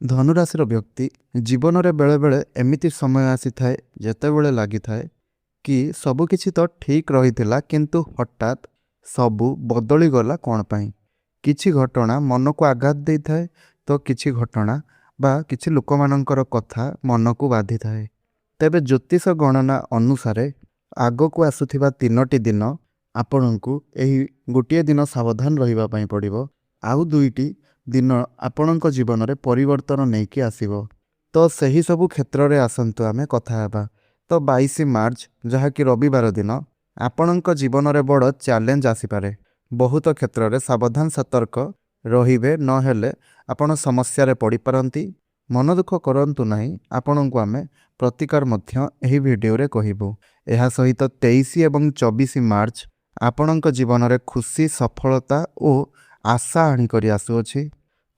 ଧନୁରାଶିର ବ୍ୟକ୍ତି ଜୀବନରେ ବେଳେବେଳେ ଏମିତି ସମୟ ଆସିଥାଏ ଯେତେବେଳେ ଲାଗିଥାଏ କି ସବୁକିଛି ତ ଠିକ୍ ରହିଥିଲା, କିନ୍ତୁ ହଠାତ୍ ସବୁ ବଦଳିଗଲା କ'ଣ ପାଇଁ। କିଛି ଘଟଣା ମନକୁ ଆଘାତ ଦେଇଥାଏ, ତ କିଛି ଘଟଣା ବା କିଛି ଲୋକମାନଙ୍କର କଥା ମନକୁ ବାଧିଥାଏ। ତେବେ ଜ୍ୟୋତିଷ ଗଣନା ଅନୁସାରେ ଆଗକୁ ଆସୁଥିବା 3ଟି ଦିନ ଆପଣଙ୍କୁ ଏହି ଗୋଟିଏ ଦିନ ସାବଧାନ ରହିବା ପାଇଁ ପଡ଼ିବ। ଆଉ 2ଟି ଦିନ ଆପଣଙ୍କ ଜୀବନରେ ପରିବର୍ତ୍ତନ ନେଇକି ଆସିବ। ତ ସେହି ସବୁ କ୍ଷେତ୍ରରେ ଆସନ୍ତୁ ଆମେ କଥା ହେବା। ତ 22 ମାର୍ଚ୍ଚ ଯାହାକି ରବିବାର ଦିନ ଆପଣଙ୍କ ଜୀବନରେ ବଡ଼ ଚ୍ୟାଲେଞ୍ଜ ଆସିପାରେ। ବହୁତ କ୍ଷେତ୍ରରେ ସାବଧାନ ସତର୍କ ରହିବେ, ନହେଲେ ଆପଣ ସମସ୍ୟାରେ ପଡ଼ିପାରନ୍ତି। ମନ ଦୁଃଖ କରନ୍ତୁ ନାହିଁ, ଆପଣଙ୍କୁ ଆମେ ପ୍ରତିକାର ମଧ୍ୟ ଏହି ଭିଡ଼ିଓରେ କହିବୁ। ଏହା ସହିତ 23 ଏବଂ 24 ମାର୍ଚ୍ଚ ଆପଣଙ୍କ ଜୀବନରେ ଖୁସି, ସଫଳତା ଓ ଆଶା ଆଣିକରି ଆସୁଅଛି।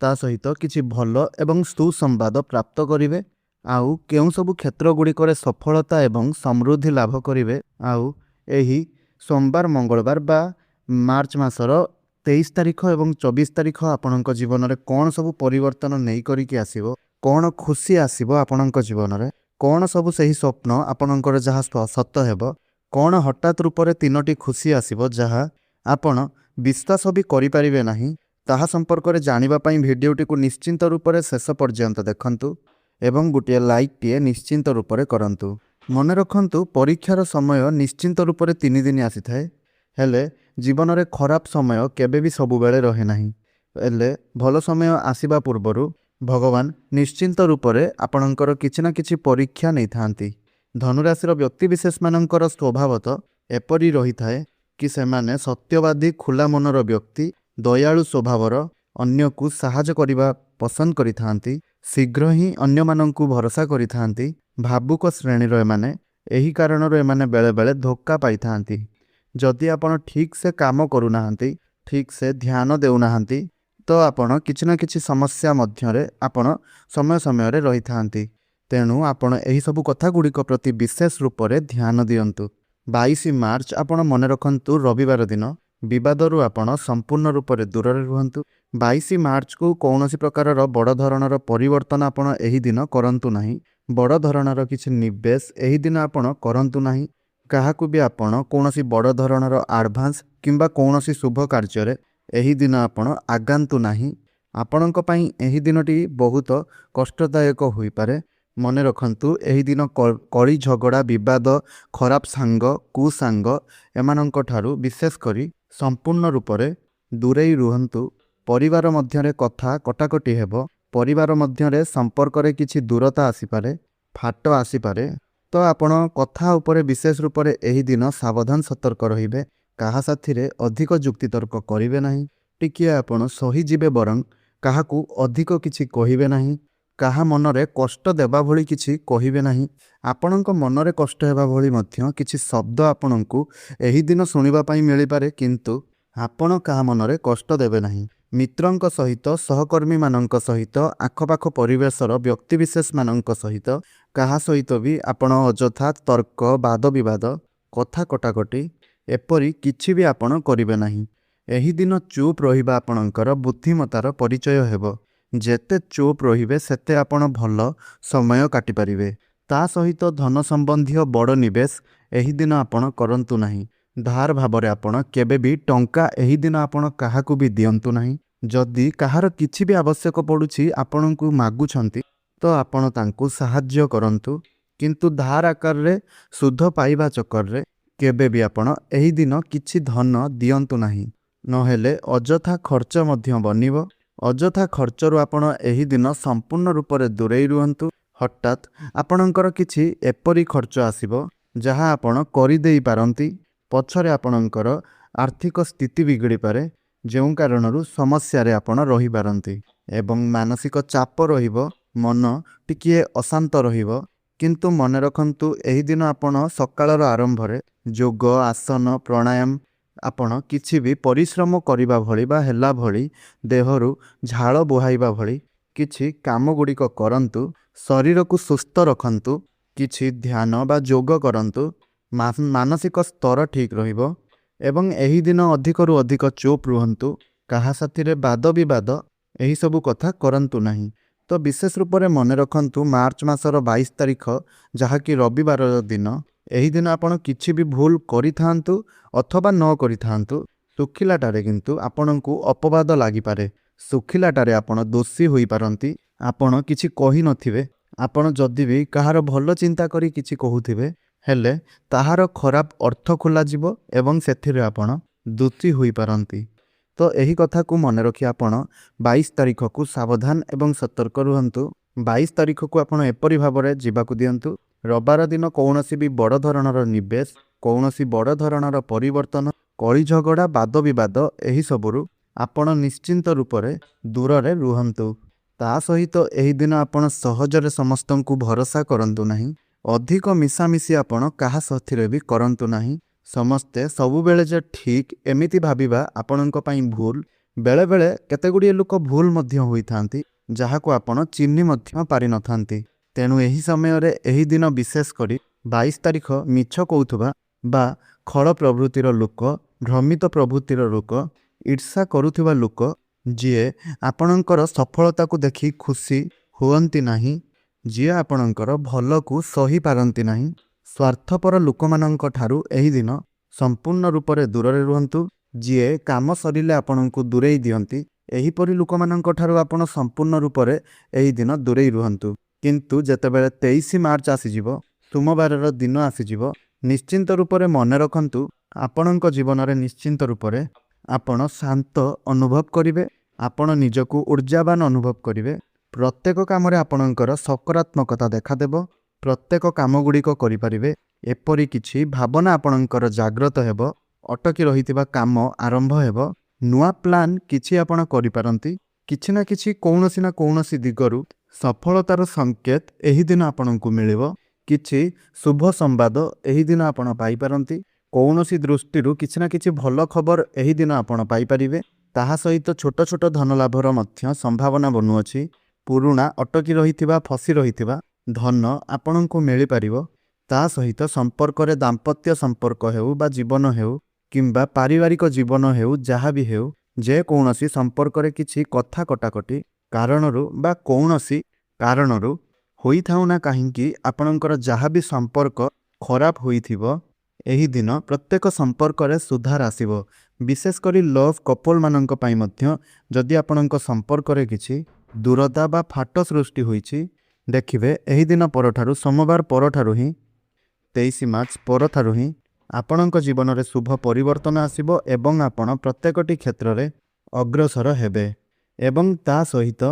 ତା ସହିତ କିଛି ଭଲ ଏବଂ ସୁସମ୍ବାଦ ପ୍ରାପ୍ତ କରିବେ। ଆଉ କେଉଁ ସବୁ କ୍ଷେତ୍ର ଗୁଡ଼ିକରେ ସଫଳତା ଏବଂ ସମୃଦ୍ଧି ଲାଭ କରିବେ, ଆଉ ଏହି ସୋମବାର, ମଙ୍ଗଳବାର ବା ମାର୍ଚ୍ଚ ମାସର 23 ତାରିଖ ଏବଂ 24 ତାରିଖ ଆପଣଙ୍କ ଜୀବନରେ କ'ଣ ସବୁ ପରିବର୍ତ୍ତନ ନେଇ କରିକି ଆସିବ, କ'ଣ ଖୁସି ଆସିବ ଆପଣଙ୍କ ଜୀବନରେ, କ'ଣ ସବୁ ସେହି ସ୍ୱପ୍ନ ଆପଣଙ୍କର ଯାହା ସତ ହେବ, କ'ଣ ହଠାତ୍ ରୂପରେ 3ଟି ଖୁସି ଆସିବ ଯାହା ଆପଣ ବିଶ୍ୱାସ ବି କରିପାରିବେ ନାହିଁ। ତାହା ସମ୍ପର୍କରେ ଜାଣିବା ପାଇଁ ଭିଡ଼ିଓଟିକୁ ନିଶ୍ଚିନ୍ତ ରୂପରେ ଶେଷ ପର୍ଯ୍ୟନ୍ତ ଦେଖନ୍ତୁ ଏବଂ ଗୋଟିଏ ଲାଇକ୍ଟିଏ ନିଶ୍ଚିନ୍ତ ରୂପରେ କରନ୍ତୁ। ମନେ ରଖନ୍ତୁ, ପରୀକ୍ଷାର ସମୟ ନିଶ୍ଚିନ୍ତ ରୂପରେ 3 ଦିନ ଆସିଥାଏ, ହେଲେ ଜୀବନରେ ଖରାପ ସମୟ କେବେ ବି ସବୁବେଳେ ରହେ ନାହିଁ। ହେଲେ ଭଲ ସମୟ ଆସିବା ପୂର୍ବରୁ ଭଗବାନ ନିଶ୍ଚିନ୍ତ ରୂପରେ ଆପଣଙ୍କର କିଛି ନା କିଛି ପରୀକ୍ଷା ନେଇଥାନ୍ତି। ଧନୁରାଶିର ବ୍ୟକ୍ତିବିଶେଷମାନଙ୍କର ସ୍ୱଭାବତଃ ଏପରି ରହିଥାଏ କି ସେମାନେ ସତ୍ୟବାଦୀ, ଖୋଲା ମନର ବ୍ୟକ୍ତି, ଦୟାଳୁ ସ୍ୱଭାବର, ଅନ୍ୟକୁ ସାହାଯ୍ୟ କରିବା ପସନ୍ଦ କରିଥାନ୍ତି, ଶୀଘ୍ର ହିଁ ଅନ୍ୟମାନଙ୍କୁ ଭରସା କରିଥାନ୍ତି, ଭାବୁକ ଶ୍ରେଣୀର ଏମାନେ। ଏହି କାରଣରୁ ଏମାନେ ବେଳେବେଳେ ଧୋକା ପାଇଥାନ୍ତି। ଯଦି ଆପଣ ଠିକ୍ ସେ କାମ କରୁନାହାନ୍ତି, ଠିକ୍ ସେ ଧ୍ୟାନ ଦେଉନାହାନ୍ତି, ତ ଆପଣ କିଛି ନା କିଛି ସମସ୍ୟା ମଧ୍ୟରେ ଆପଣ ସମୟ ସମୟରେ ରହିଥାନ୍ତି। ତେଣୁ ଆପଣ ଏହିସବୁ କଥାଗୁଡ଼ିକ ପ୍ରତି ବିଶେଷ ରୂପରେ ଧ୍ୟାନ ଦିଅନ୍ତୁ। 22 ମାର୍ଚ୍ଚ ଆପଣ ମନେ ରଖନ୍ତୁ, ରବିବାର ଦିନ ବିବାଦରୁ ଆପଣ ସମ୍ପୂର୍ଣ୍ଣ ରୂପରେ ଦୂରରେ ରୁହନ୍ତୁ। 22 ମାର୍ଚ୍ଚକୁ କୌଣସି ପ୍ରକାରର ବଡ଼ ଧରଣର ପରିବର୍ତ୍ତନ ଆପଣ ଏହି ଦିନ କରନ୍ତୁ ନାହିଁ। ବଡ଼ ଧରଣର କିଛି ନିବେଶ ଏହି ଦିନ ଆପଣ କରନ୍ତୁ ନାହିଁ। କାହାକୁ ବି ଆପଣ କୌଣସି ବଡ଼ ଧରଣର ଆଡ଼ଭାନ୍ସ କିମ୍ବା କୌଣସି ଶୁଭ କାର୍ଯ୍ୟରେ ଏହି ଦିନ ଆପଣ ଆଗାନ୍ତୁ ନାହିଁ। ଆପଣଙ୍କ ପାଇଁ ଏହି ଦିନଟି ବହୁତ କଷ୍ଟଦାୟକ ହୋଇପାରେ। ମନେ ରଖନ୍ତୁ, ଏହି ଦିନ କଳି ଝଗଡ଼ା, ବିବାଦ, ଖରାପ ସାଙ୍ଗ, କୁସାଙ୍ଗ ଏମାନଙ୍କ ଠାରୁ ବିଶେଷ କରି ସମ୍ପୂର୍ଣ୍ଣ ରୂପରେ ଦୂରେଇ ରୁହନ୍ତୁ। ପରିବାର ମଧ୍ୟରେ କଥା କଟାକଟି ହେବ। ପରିବାର ମଧ୍ୟରେ ସମ୍ପର୍କରେ କିଛି ଦୂରତା ଆସିପାରେ, ଫାଟ ଆସିପାରେ। ତ ଆପଣ କଥା ଉପରେ ବିଶେଷ ରୂପରେ ଏହି ଦିନ ସାବଧାନ ସତର୍କ ରହିବେ। କାହା ସାଥିରେ ଅଧିକ ଯୁକ୍ତିତର୍କ କରିବେ ନାହିଁ। ଟିକିଏ ଆପଣ ସହିଯିବେ, ବରଂ କାହାକୁ ଅଧିକ କିଛି କହିବେ ନାହିଁ। କାହା ମନରେ କଷ୍ଟ ଦେବା ଭଳି କିଛି କହିବେ ନାହିଁ। ଆପଣଙ୍କ ମନରେ କଷ୍ଟ ହେବା ଭଳି ମଧ୍ୟ କିଛି ଶବ୍ଦ ଆପଣଙ୍କୁ ଏହି ଦିନ ଶୁଣିବା ପାଇଁ ମିଳିପାରେ, କିନ୍ତୁ ଆପଣ କାହା ମନରେ କଷ୍ଟ ଦେବେ ନାହିଁ। ମିତ୍ରଙ୍କ ସହିତ, ସହକର୍ମୀମାନଙ୍କ ସହିତ, ଆଖପାଖ ପରିବେଶର ବ୍ୟକ୍ତିବିଶେଷମାନଙ୍କ ସହିତ କାହା ସହିତ ବି ଆପଣ ଅଯଥା ତର୍କ, ବାଦବିବାଦ, କଥା କଟାକଟି ଏପରି କିଛି ବି ଆପଣ କରିବେ ନାହିଁ। ଏହି ଦିନ ଚୁପ୍ ରହିବା ଆପଣଙ୍କର ବୁଦ୍ଧିମତାର ପରିଚୟ ହେବ। ଯେତେ ଚୁପ୍ ରହିବେ ସେତେ ଆପଣ ଭଲ ସମୟ କାଟିପାରିବେ। ତା ସହିତ ଧନ ସମ୍ବନ୍ଧୀୟ ବଡ଼ ନିବେଶ ଏହି ଦିନ ଆପଣ କରନ୍ତୁ ନାହିଁ। ଧାର ଭାବରେ ଆପଣ କେବେ ବି ଟଙ୍କା ଏହି ଦିନ ଆପଣ କାହାକୁ ବି ଦିଅନ୍ତୁ ନାହିଁ। ଯଦି କାହାର କିଛି ବି ଆବଶ୍ୟକ ପଡ଼ୁଛି, ଆପଣଙ୍କୁ ମାଗୁଛନ୍ତି, ତ ଆପଣ ତାଙ୍କୁ ସାହାଯ୍ୟ କରନ୍ତୁ, କିନ୍ତୁ ଧାର ଆକାରରେ ସୁଧ ପାଇବା ଚକ୍କରରେ କେବେ ବି ଆପଣ ଏହି ଦିନ କିଛି ଧନ ଦିଅନ୍ତୁ ନାହିଁ। ନହେଲେ ଅଯଥା ଖର୍ଚ୍ଚ ମଧ୍ୟ ବନିବ। ଅଯଥା ଖର୍ଚ୍ଚରୁ ଆପଣ ଏହି ଦିନ ସମ୍ପୂର୍ଣ୍ଣ ରୂପରେ ଦୂରେଇ ରୁହନ୍ତୁ। ହଠାତ୍ ଆପଣଙ୍କର କିଛି ଏପରି ଖର୍ଚ୍ଚ ଆସିବ ଯାହା ଆପଣ କରିଦେଇ ପାରନ୍ତି। ପଛରେ ଆପଣଙ୍କର ଆର୍ଥିକ ସ୍ଥିତି ବିଗିଡ଼ିପାରେ, ଯେଉଁ କାରଣରୁ ସମସ୍ୟାରେ ଆପଣ ରହିପାରନ୍ତି ଏବଂ ମାନସିକ ଚାପ ରହିବ। ମନ ଟିକିଏ ଅଶାନ୍ତ ରହିବ। କିନ୍ତୁ ମନେ ରଖନ୍ତୁ, ଏହି ଦିନ ଆପଣ ସକାଳର ଆରମ୍ଭରେ ଯୋଗ, ଆସନ, ପ୍ରାଣାୟାମ, ଆପଣ କିଛି ବି ପରିଶ୍ରମ କରିବା ଭଳି ବା ହେଲା ଭଳି, ଦେହରୁ ଝାଳ ବୁହାଇବା ଭଳି କିଛି କାମ ଗୁଡ଼ିକ କରନ୍ତୁ। ଶରୀରକୁ ସୁସ୍ଥ ରଖନ୍ତୁ। କିଛି ଧ୍ୟାନ ବା ଯୋଗ କରନ୍ତୁ। ମାନସିକ ସ୍ତର ଠିକ୍ ରହିବ ଏବଂ ଏହି ଦିନ ଅଧିକରୁ ଅଧିକ ଚୁପ୍ ରୁହନ୍ତୁ। କାହା ସାଥିରେ ବାଦ ବିବାଦ ଏହିସବୁ କଥା କରନ୍ତୁ ନାହିଁ। तो विशेष रूप से मन रखु मार्च मासर 22 तारिख जहाँकि रविवार दिन यही दिन आपण किछि भी भूल करिथांतु अथवा न करिथांतु सुखिलाटारे किंतु आपणको अपवाद लागिपारे। सुखिलाटारे आपण दोषी होई पारंती। आपण किछि कहि नथिबे, आपण जदि भी कहार भल चिंता करी किछि कहुथिबे हेले ताहार खराब अर्थ खोला जिवो एवं सेथिरे आपण दोषी होई पारंती। तो यही कथा को मन रखी आपण 22 तारिख को सावधान एवं सतर्क रुहंतु। 22 तारिख को आपण एपरि भाबरे जीवाकु दियंतु। रविवार दिन कौनसी भी बड़ धरणर निवेश, कौनसी बड़ धरणर परिवर्तन, कଳି झगड़ा, वाद विवाद एही सबरु आपण निश्चिंत रूपरे दूररे रुहंतु। ता सहित एही दिन आपण सहजरे समस्तंकु भरोसा करंतु नाही। अधिक मिसामिसी आपण काहा साथिरे भी करंतु नाही। समस्ते सबु बेले जे ठीक एमिति भाबिबा आपणक पई भूल। बेले बेले केतेगुडी लोक भूल मध्य होइथांती जाहाको आपण चिन्हि मध्य पारि नथांती। तेणु एही समय रे एही दिन विशेष करी 22 तारिख मिछ कहउथबा बा खळ प्रवृत्तिर लोक, भ्रमित प्रवृत्तिर लोक, ईर्षा करुथिबा लोक जिए आपणकर सफलता को देखि खुशी हुअंती नाही, जिए आपणकर भल को सही पारंती नाही, स्वार्थपर लोकमानंक ठारू एही दिन संपूर्ण रूपरे दूररे रुहंतु। जिए काम सरिले आपणको दूरेई दियंती एहीपरि लोकमानंक ठारू आपण संपूर्ण रूपरे एही दिन दूरेई रुहंतु। किंतु जेतेबेले 23 मार्च आसीजिवो, सोमवारर दिन आसीजिवो, निश्चिंत रूपरे मन रखंतु आपणक जीवन रे निश्चिंत रूपरे आपण शांत अनुभव करिवे। आपण निजको ऊर्जावान अनुभव करिवे। प्रत्येक काम रे आपणकर सकारात्मकता देखादेव। प्रत्येक काम गुड़िक करिपारिवे। एपरि किछि भावना आपणकर जागृत हेबो। अटकी रहितिबा काम आरंभ हेबो। नुआ प्लान किछि आपण करिपारंती। किछि ना किछि कौनसी ना कौनसी दिगरु सफलतार संकेत एही दिन आपणको मिलिबो। किछि शुभ संवाद एही दिन आपण पाई पारंती। कौनसी दृष्टिरु किछि ना किछि भल खबर एही दिन आपण पाई परिवे। ताहा सहित छोट छोट धन लाभर मध्य संभावना बनुअछि। पुरुणा अटकी रहितिबा फसी रहितिबा धन आपणको मिली पारिबो। ता सहित संपर्क रे दाम्पत्य संपर्क हेउ बा जीवन हेउ किंबा पारिवारिक जीवन हेउ जहा भी हेउ, जे कौनसी संपर्क रे किछि कथा कटाकटी कारणरु बा कौनसी कारणरु होई थाउ ना काहींकी आपणकर जहा भी संपर्क खराब होइथिबो एही दिन प्रत्येक संपर्क रे सुधार आसीबो। विशेष करी लव कपल मानंक पई मध्य जदि आपणक संपर्क रे किछि दूरता बा फाट सृष्टि होइछि देखिबे एही दिन परठारु सोमवार परठारु ही 23 मार्च परठारु ही आपणक जीवन रे शुभ परिवर्तन आसीबो एवं आपण प्रत्येकटी क्षेत्र रे अग्रसर हेबे। एवं ता सहित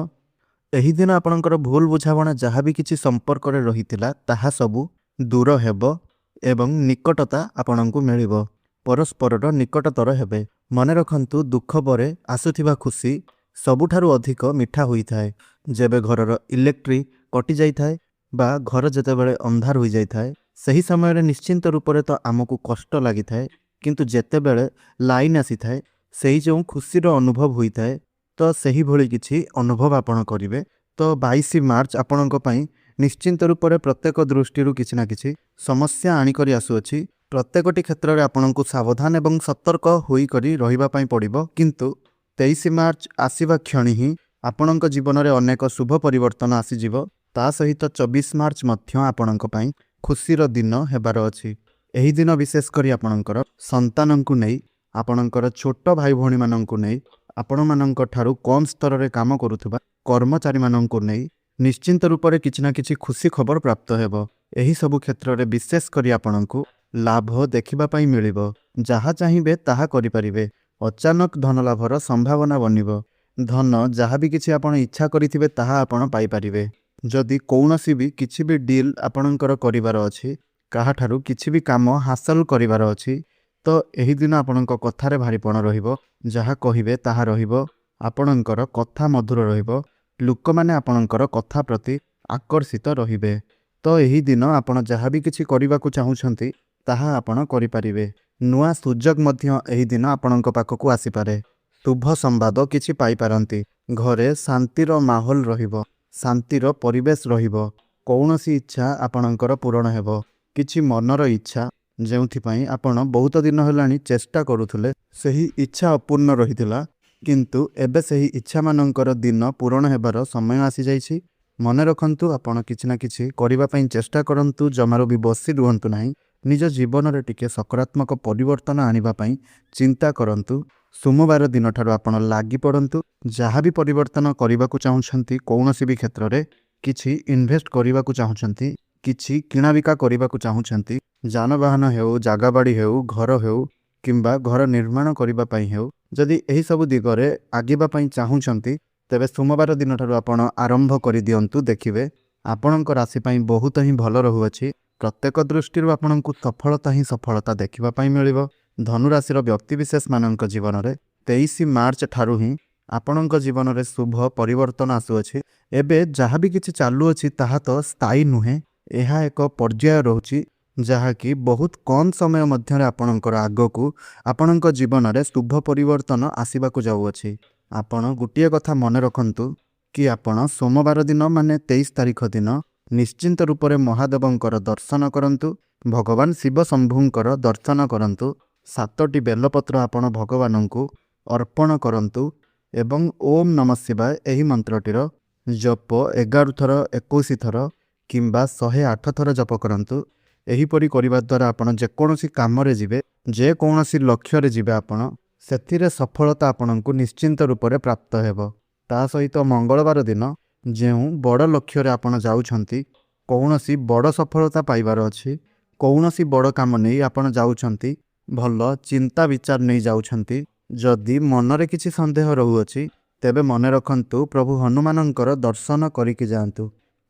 एही दिन आपणकर भूल बुझावणा जहा भी किछि संपर्क रे रहितिला ताहा सबु दूर हेबो एवं निकटता आपणको मिलिबो। परस्परर निकटतर हेबे। मने रखंतु दुख परे आसुथिबा खुशी सबुठारु अधिक मिठा होई थाए। जेबे घरर इलेक्ट्रिक कटि जाई थाए बा घर जेतेबेले अंधार होई जाई थाए सही समय रे निश्चिंत रूपरे तो आमको कष्ट लागि थाए, किंतु जेतेबेले लाइन आसी थाए सही जो खुशीर अनुभव होई थाए तो सही भली किछि अनुभव आपण करिवे। तो 22 मार्च आपणक पई निश्चिंत रूपरे प्रत्येक दृष्टिरु किछि ना किछि समस्या आनी करी आसुअछि। प्रत्येकटी क्षेत्र रे आपणको सावधान एवं सतर्क होई करी रहिबा पई पड़िबो। किंतु 23 मार्च आसीबा क्षणी ही आपणक जीवन रे अनेक शुभ परिवर्तन आसीजिवो। ता सहित 24 मार्च मध्य आपणक पई खुशीर दिन हेबार अछि। एही दिन विशेष करी आपणकर संतानंकु नै, आपणकर छोट भाई भौणी मानंकु नै, आपण मानंक ठारू कम स्तर रे काम करूथबा कर्मचारी मानंकु नै निश्चिंत रूपरे किछि ना किछि खुशी खबर प्राप्त हेबो। एही सबु क्षेत्र रे विशेष करी आपणकु लाभ देखिबा पई मिलिबो। जहा चाहिबे ताहा करि परिबे। अचानक धन लाभर संभावना बनिबो। धन जहा भी किछि आपण इच्छा करिथिबे ताहा आपण पाई परिबे। जदि कौनसी भी किछि भी डील आपणकर करिवार अछि, काहा ठारू किछि भी काम हासिल करिवार अछि, तो एही दिन आपणक कथारे भारीपण रहिबो। जहा कहिबे ताहा रहिबो। आपणकर कथा मधुर रहिबो। लोक माने आपणकर कथा प्रति आकर्षित रहिबे। तो एही दिन आपण जहा भी किछि करिवाकु चाहुछंती ताहा आपण करि परिबे। नुआ सुजोग मध्य एही दिन आपणक पाखकु आसी पारे। शुभ संवाद किछि पाई पारंती। घरे शांतिर माहौल रहिबो। शांतिर परिवेश रहिबो। कौनसी इच्छा आपणकर पूर्ण हेबो। किछि मनर इच्छा जेउथि पई आपण बहुत दिन हेलानी चेष्टा करूथुले सही इच्छा अपूर्ण रहितिला, किंतु एबे सही इच्छा मानंकर दिन पूर्ण हेबार समय आसी जाइछि। ମନେ ରଖନ୍ତୁ ଆପଣ କିଛି ନା କିଛି କରିବା ପାଇଁ ଚେଷ୍ଟା କରନ୍ତୁ, ଜମାରୁ ବି ବସି ରୁହନ୍ତୁ ନାହିଁ। ନିଜ ଜୀବନରେ ଟିକେ ସକାରାତ୍ମକ ପରିବର୍ତ୍ତନ ଆଣିବା ପାଇଁ ଚିନ୍ତା କରନ୍ତୁ। ସୋମବାର ଦିନଠାରୁ ଆପଣ ଲାଗି ପଡ଼ନ୍ତୁ। ଯାହା ବି ପରିବର୍ତ୍ତନ କରିବାକୁ ଚାହୁଁଛନ୍ତି, କୌଣସି ବି କ୍ଷେତ୍ରରେ କିଛି ଇନଭେଷ୍ଟ କରିବାକୁ ଚାହୁଁଛନ୍ତି, କିଛି କିଣାବିକା କରିବାକୁ ଚାହୁଁଛନ୍ତି, ଯାନବାହନ ହେଉ, ଜାଗା ବାଡ଼ି ହେଉ, ଘର ହେଉ କିମ୍ବା ଘର ନିର୍ମାଣ କରିବା ପାଇଁ ହେଉ, ଯଦି ଏହିସବୁ ଦିଗରେ ଆଗିବା ପାଇଁ ଚାହୁଁଛନ୍ତି ତେବେ ସୋମବାର ଦିନଠାରୁ ଆପଣ ଆରମ୍ଭ କରିଦିଅନ୍ତୁ। ଦେଖିବେ ଆପଣଙ୍କ ରାଶି ପାଇଁ ବହୁତ ହିଁ ଭଲ ରହୁଅଛି। ପ୍ରତ୍ୟେକ ଦୃଷ୍ଟିରୁ ଆପଣଙ୍କୁ ସଫଳତା ହିଁ ସଫଳତା ଦେଖିବା ପାଇଁ ମିଳିବ। ଧନୁରାଶିର ବ୍ୟକ୍ତିବିଶେଷମାନଙ୍କ ଜୀବନରେ 23 ମାର୍ଚ୍ଚ ଠାରୁ ହିଁ ଆପଣଙ୍କ ଜୀବନରେ ଶୁଭ ପରିବର୍ତ୍ତନ ଆସୁଅଛି। ଏବେ ଯାହା ବି କିଛି ଚାଲୁଅଛି ତାହା ତ ସ୍ଥାୟୀ ନୁହେଁ, ଏହା ଏକ ପର୍ଯ୍ୟାୟ ରହୁଛି, ଯାହାକି ବହୁତ କମ୍ ସମୟ ମଧ୍ୟରେ ଆପଣଙ୍କର ଆଗକୁ ଆପଣଙ୍କ ଜୀବନରେ ଶୁଭ ପରିବର୍ତ୍ତନ ଆସିବାକୁ ଯାଉଅଛି। ଆପଣ ଗୋଟିଏ କଥା ମନେ ରଖନ୍ତୁ କି ଆପଣ ସୋମବାର ଦିନ ମାନେ 23 ତାରିଖ ଦିନ ନିଶ୍ଚିନ୍ତ ରୂପରେ ମହାଦେବଙ୍କର ଦର୍ଶନ କରନ୍ତୁ। ଭଗବାନ ଶିବ ଶମ୍ଭୁଙ୍କର ଦର୍ଶନ କରନ୍ତୁ। 7ଟି ବେଲପତ୍ର ଆପଣ ଭଗବାନଙ୍କୁ ଅର୍ପଣ କରନ୍ତୁ ଏବଂ ଓମ୍ ନମଃ ଶିବାୟ ଏହି ମନ୍ତ୍ରଟିର ଜପ 11 ଥର, 21 ଥର କିମ୍ବା 108 ଥର ଜପ କରନ୍ତୁ। ଏହିପରି କରିବା ଦ୍ୱାରା ଆପଣ ଯେକୌଣସି କାମରେ ଯିବେ, ଯେକୌଣସି ଲକ୍ଷ୍ୟରେ ଯିବେ, ଆପଣ ସେଥିରେ ସଫଳତା ଆପଣଙ୍କୁ ନିଶ୍ଚିନ୍ତ ରୂପରେ ପ୍ରାପ୍ତ ହେବ। ତା ସହିତ ମଙ୍ଗଳବାର ଦିନ ଯେଉଁ ବଡ଼ ଲକ୍ଷ୍ୟରେ ଆପଣ ଯାଉଛନ୍ତି, କୌଣସି ବଡ଼ ସଫଳତା ପାଇବାର ଅଛି, କୌଣସି ବଡ଼ କାମ ନେଇ ଆପଣ ଯାଉଛନ୍ତି, ଭଲ ଚିନ୍ତା ବିଚାର ନେଇ ଯାଉଛନ୍ତି, ଯଦି ମନରେ କିଛି ସନ୍ଦେହ ରହୁଅଛି ତେବେ ମନେ ରଖନ୍ତୁ ପ୍ରଭୁ ହନୁମାନଙ୍କର ଦର୍ଶନ କରିକି ଯାଆନ୍ତୁ।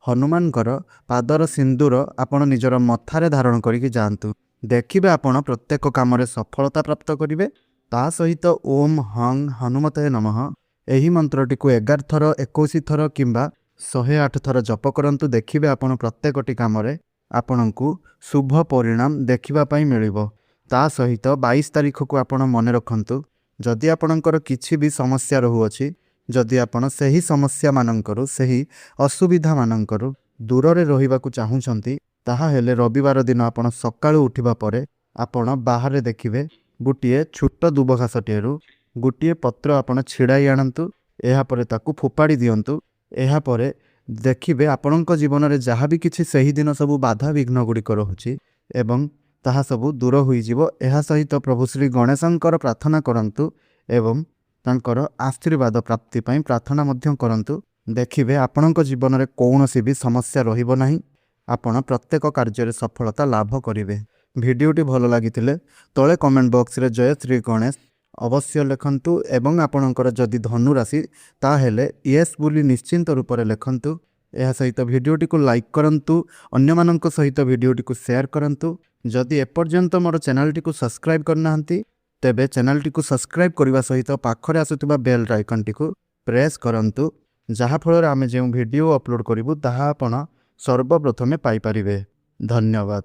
ହନୁମାନଙ୍କର ପାଦର ସିନ୍ଦୁର ଆପଣ ନିଜର ମଥାରେ ଧାରଣ କରିକି ଯାଆନ୍ତୁ। ଦେଖିବେ ଆପଣ ପ୍ରତ୍ୟେକ କାମରେ ସଫଳତା ପ୍ରାପ୍ତ କରିବେ। ତା ସହିତ ଓମ୍ ହଂ ହନୁମତେ ନମଃ ଏହି ମନ୍ତ୍ରଟିକୁ 11 ଥର, 21 ଥର କିମ୍ବା 108 ଥର ଜପ କରନ୍ତୁ। ଦେଖିବେ ଆପଣ ପ୍ରତ୍ୟେକଟି କାମରେ ଆପଣଙ୍କୁ ଶୁଭ ପରିଣାମ ଦେଖିବା ପାଇଁ ମିଳିବ। ତା ସହିତ 22 ତାରିଖକୁ ଆପଣ ମନେ ରଖନ୍ତୁ, ଯଦି ଆପଣଙ୍କର କିଛି ବି ସମସ୍ୟା ରହୁଅଛି, ଯଦି ଆପଣ ସେହି ସମସ୍ୟାମାନଙ୍କରୁ, ସେହି ଅସୁବିଧାମାନଙ୍କରୁ ଦୂରରେ ରହିବାକୁ ଚାହୁଁଛନ୍ତି, ତାହେଲେ ରବିବାର ଦିନ ଆପଣ ସକାଳୁ ଉଠିବା ପରେ ଆପଣ ବାହାରେ ଦେଖିବେ ଗୋଟିଏ ଛୋଟ ଦୁବଘାସଟିଏରୁ ଗୋଟିଏ ପତ୍ର ଆପଣ ଛିଡ଼ାଇ ଆଣନ୍ତୁ। ଏହାପରେ ତାକୁ ଫୋପାଡ଼ି ଦିଅନ୍ତୁ। ଏହାପରେ ଦେଖିବେ ଆପଣଙ୍କ ଜୀବନରେ ଯାହା ବି କିଛି ସେହିଦିନ ସବୁ ବାଧାବିଘ୍ନ ଗୁଡ଼ିକ ରହୁଛି ଏବଂ ତାହା ସବୁ ଦୂର ହୋଇଯିବ। ଏହା ସହିତ ପ୍ରଭୁ ଶ୍ରୀ ଗଣେଶଙ୍କର ପ୍ରାର୍ଥନା କରନ୍ତୁ ଏବଂ ତାଙ୍କର ଆଶୀର୍ବାଦ ପ୍ରାପ୍ତି ପାଇଁ ପ୍ରାର୍ଥନା ମଧ୍ୟ କରନ୍ତୁ। ଦେଖିବେ ଆପଣଙ୍କ ଜୀବନରେ କୌଣସି ବି ସମସ୍ୟା ରହିବ ନାହିଁ। ଆପଣ ପ୍ରତ୍ୟେକ କାର୍ଯ୍ୟରେ ସଫଳତା ଲାଭ କରିବେ। ଭିଡ଼ିଓଟି ଭଲ ଲାଗିଥିଲେ ତଳେ କମେଣ୍ଟ ବକ୍ସରେ ଜୟ ଶ୍ରୀ ଗଣେଶ ଅବଶ୍ୟ ଲେଖନ୍ତୁ ଏବଂ ଆପଣଙ୍କର ଯଦି ଧନୁ ରାଶି ତାହେଲେ ୟେସ୍ ବୋଲି ନିଶ୍ଚିନ୍ତ ରୂପରେ ଲେଖନ୍ତୁ। ଏହା ସହିତ ଭିଡ଼ିଓଟିକୁ ଲାଇକ୍ କରନ୍ତୁ, ଅନ୍ୟମାନଙ୍କ ସହିତ ଭିଡ଼ିଓଟିକୁ ସେୟାର କରନ୍ତୁ। ଯଦି ଏପର୍ଯ୍ୟନ୍ତ ମୋର ଚ୍ୟାନେଲଟିକୁ ସବସ୍କ୍ରାଇବ୍ କରିନାହାନ୍ତି ତେବେ ଚ୍ୟାନେଲଟିକୁ ସବସ୍କ୍ରାଇବ୍ କରିବା ସହିତ ପାଖରେ ଆସୁଥିବା ବେଲ୍ ଆଇକନ୍ଟିକୁ ପ୍ରେସ୍ କରନ୍ତୁ, ଯାହାଫଳରେ ଆମେ ଯେଉଁ ଭିଡ଼ିଓ ଅପଲୋଡ଼ କରିବୁ ତାହା ଆପଣ ସର୍ବପ୍ରଥମେ ପାଇପାରିବେ। ଧନ୍ୟବାଦ।